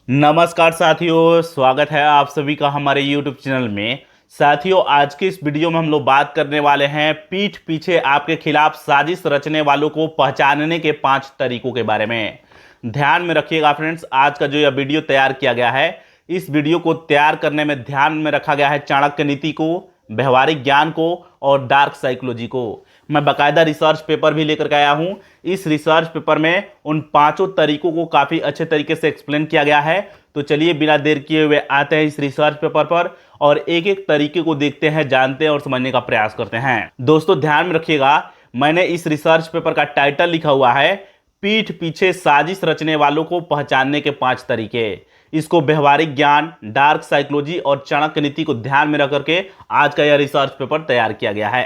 नमस्कार साथियों, स्वागत है आप सभी का हमारे YouTube चैनल में। साथियों, आज की इस वीडियो में हम लोग बात करने वाले हैं पीठ पीछे आपके खिलाफ साजिश रचने वालों को पहचानने के 5 तरीकों के बारे में। ध्यान में रखिएगा फ्रेंड्स, आज का जो यह वीडियो तैयार किया गया है, इस वीडियो को तैयार करने में ध्यान में रखा गया है चाणक्य नीति को, व्यवहारिक ज्ञान को और डार्क साइकोलॉजी को। मैं बाकायदा रिसर्च पेपर भी लेकर के आया हूं। इस रिसर्च पेपर में उन 5 तरीकों को काफ़ी अच्छे तरीके से एक्सप्लेन किया गया है। तो चलिए बिना देर किए हुए आते हैं इस रिसर्च पेपर पर और एक एक तरीके को देखते हैं, जानते हैं और समझने का प्रयास करते हैं। दोस्तों ध्यान में रखिएगा, मैंने इस रिसर्च पेपर का टाइटल लिखा हुआ है पीठ पीछे साजिश रचने वालों को पहचानने के 5 तरीके। इसको व्यवहारिक ज्ञान, डार्क साइकोलॉजी और चाणक्य नीति को ध्यान में रख करके आज का यह रिसर्च पेपर तैयार किया गया है।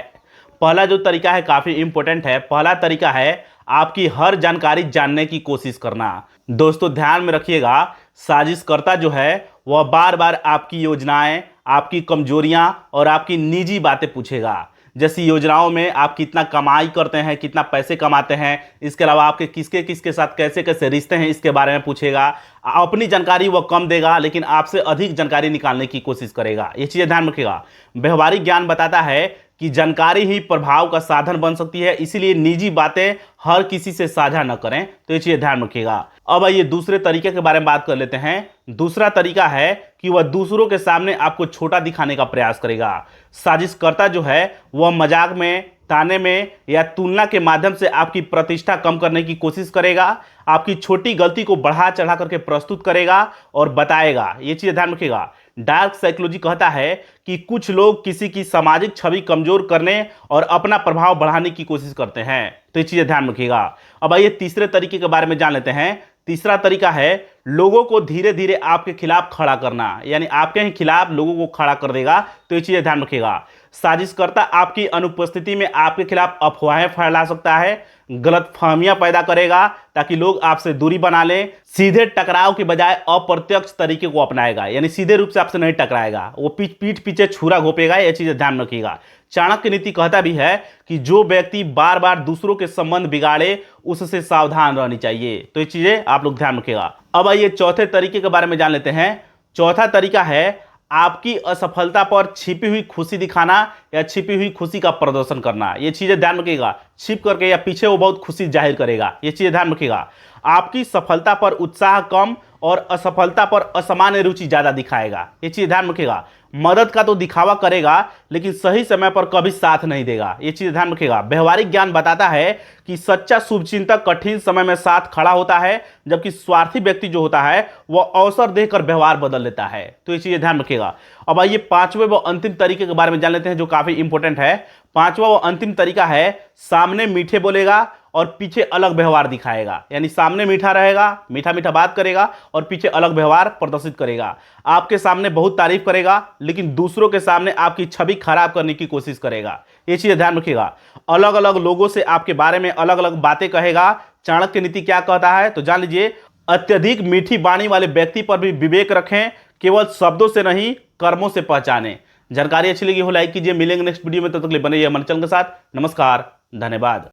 पहला जो तरीका है काफ़ी इंपॉर्टेंट है। पहला तरीका है आपकी हर जानकारी जानने की कोशिश करना। दोस्तों ध्यान में रखिएगा, साजिशकर्ता जो है वह बार बार आपकी योजनाएं, आपकी कमजोरियां और आपकी निजी बातें पूछेगा। जैसी योजनाओं में आप कितना कमाई करते हैं, कितना पैसे कमाते हैं, इसके अलावा आपके किसके किसके साथ कैसे कैसे रिश्ते हैं, इसके बारे में पूछेगा। अपनी जानकारी वह कम देगा लेकिन आपसे अधिक जानकारी निकालने की कोशिश करेगा। ये चीज़ें ध्यान रखिएगा। व्यवहारिक ज्ञान बताता है कि जानकारी ही प्रभाव का साधन बन सकती है, इसीलिए निजी बातें हर किसी से साझा न करें। तो ये चीज़ें ध्यान रखिएगा। अब आइए दूसरे तरीके के बारे में बात कर लेते हैं। दूसरा तरीका है कि वह दूसरों के सामने आपको छोटा दिखाने का प्रयास करेगा। साजिशकर्ता जो है वह मजाक में, ताने में या तुलना के माध्यम से आपकी प्रतिष्ठा कम करने की कोशिश करेगा। आपकी छोटी गलती को बढ़ा चढ़ा करके प्रस्तुत करेगा और बताएगा। ये चीज़ ध्यान रखिएगा। डार्क साइकोलॉजी कहता है कि कुछ लोग किसी की सामाजिक छवि कमजोर करने और अपना प्रभाव बढ़ाने की कोशिश करते हैं। तो ये चीज़ें ध्यान रखिएगा। अब आइए तीसरे तरीके के बारे में जान लेते हैं। तीसरा तरीका है लोगों को धीरे धीरे आपके खिलाफ खड़ा करना, यानी आपके ही खिलाफ लोगों को खड़ा कर देगा। तो ये चीज़ें ध्यान रखिएगा। साजिशकर्ता आपकी अनुपस्थिति में आपके खिलाफ अफवाहें फैला सकता है, गलतफहमियां पैदा करेगा ताकि लोग आपसे दूरी बना लें। सीधे टकराव के बजाय अप्रत्यक्ष तरीके को अपनाएगा, यानी सीधे रूप से आपसे नहीं टकराएगा, वो पीठ पीछे छुरा घोपेगा। ये चीज़ें ध्यान रखिएगा। चाणक्य नीति कहता भी है कि जो व्यक्ति बार बार दूसरों के संबंध बिगाड़े उससे सावधान रहनी चाहिए। तो ये चीज़ें आप लोग ध्यान रखिएगा। अब आइए चौथे तरीके के बारे में जान लेते हैं। चौथा तरीका है आपकी असफलता पर छिपी हुई खुशी दिखाना या छिपी हुई खुशी का प्रदर्शन करना। ये चीज़ें ध्यान रखिएगा। छिप करके या पीछे वो बहुत खुशी जाहिर करेगा। ये चीज़ें ध्यान रखिएगा। आपकी सफलता पर उत्साह कम और असफलता पर असामान्य रुचि ज़्यादा दिखाएगा। ये चीज़ ध्यान रखिएगा। मदद का तो दिखावा करेगा लेकिन सही समय पर कभी साथ नहीं देगा। ये चीज़ ध्यान रखिएगा। व्यवहारिक ज्ञान बताता है कि सच्चा शुभचिंतक कठिन समय में साथ खड़ा होता है, जबकि स्वार्थी व्यक्ति जो होता है वह अवसर देकर व्यवहार बदल लेता है। तो ये चीज़ें ध्यान रखिएगा। अब आइए पांचवें व अंतिम तरीके के बारे में जान लेते हैं जो काफ़ी इंपॉर्टेंट है। पांचवा व अंतिम तरीका है सामने मीठे बोलेगा और पीछे अलग व्यवहार दिखाएगा। यानी सामने मीठा रहेगा, मीठा मीठा बात करेगा और पीछे अलग व्यवहार प्रदर्शित करेगा। आपके सामने बहुत तारीफ करेगा लेकिन दूसरों के सामने आपकी छवि खराब करने की कोशिश करेगा। ये चीज़ ध्यान रखिएगा। अलग अलग लोगों से आपके बारे में अलग अलग बातें कहेगा। चाणक्य नीति क्या कहता है तो जान लीजिए, अत्यधिक मीठी वाणी वाले व्यक्ति पर भी विवेक रखें, केवल शब्दों से नहीं कर्मों से पहचानें। जानकारी अच्छी लगी हो लाइक कीजिए। मिलेंगे नेक्स्ट वीडियो में, तब तक के लिए बने रहिए हमारे चैनल के साथ। नमस्कार, धन्यवाद।